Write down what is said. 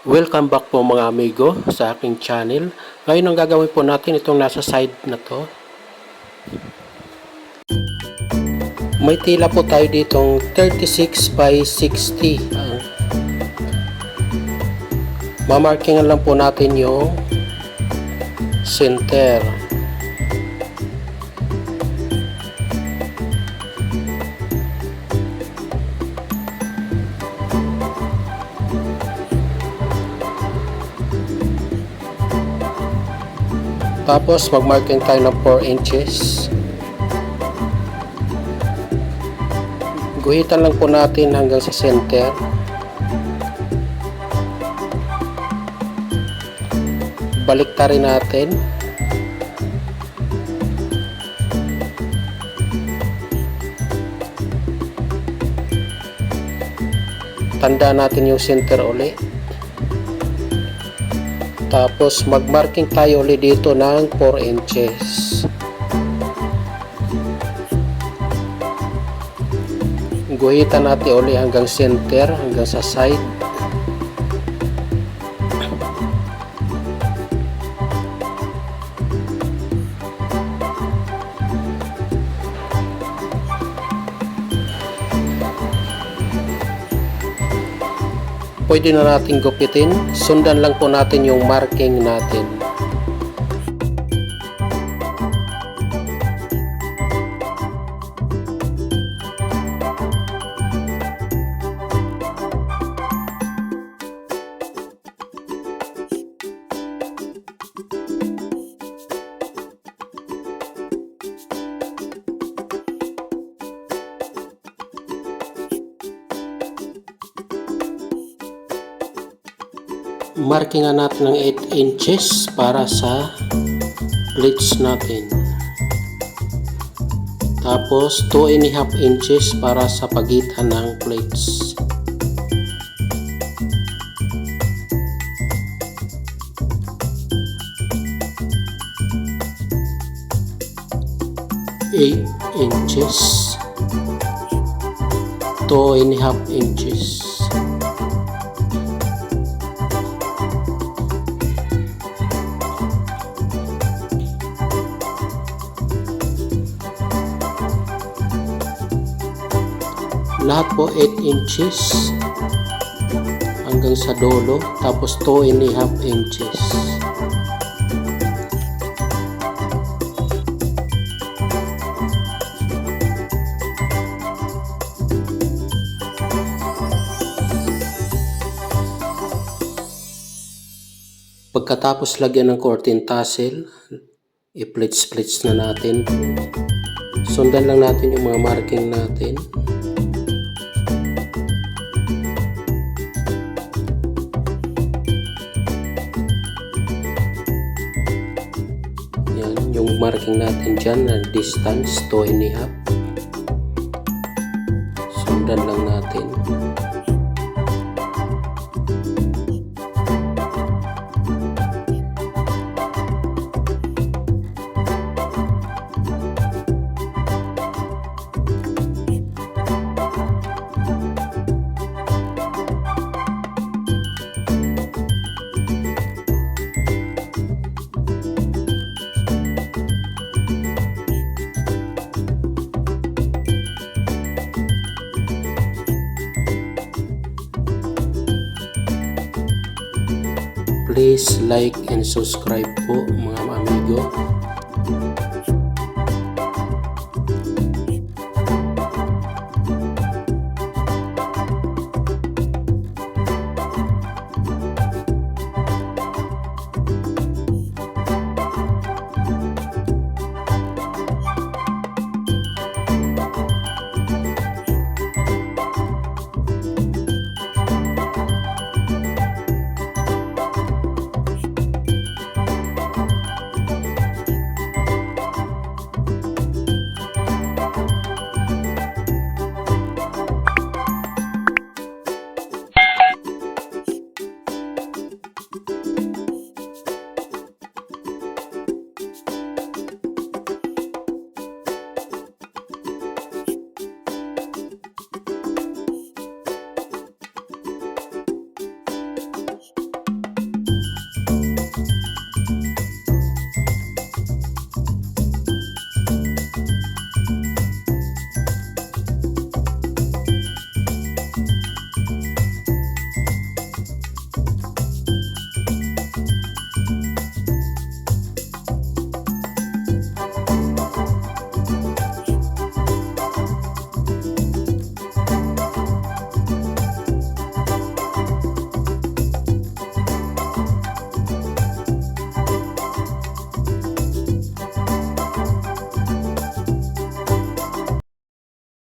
Welcome back po mga amigo sa aking channel. Ngayon ang gagawin po natin itong nasa side na to. May tila po tayo ditong 36 by 60. Mamarkingan lang po natin yung center. Tapos mag-marking tayo ng 4 inches. Guhitan lang po natin hanggang sa center. Baliktarin natin. Tandaan natin yung center uli. Tapos mag-marking tayo ulit dito ng 4 inches. Guhitan natin ulit hanggang center, hanggang sa side. Pwede na natin gupitin. Sundan lang po natin yung marking natin. Markingan natin ng 8 inches para sa pleats natin. Tapos 2.5 inches para sa pagitan ng plates. Eight inches, 2.5 inches. Lahat po 8 inches hanggang sa dulo, tapos 2.5 inches. Pagkatapos lagyan ng curtain tassel, i-plits na natin. Sundan lang natin yung mga marking natin. Yung marking natin dyan na distance 2.5, sundan lang natin. Please like and subscribe po mga amigo.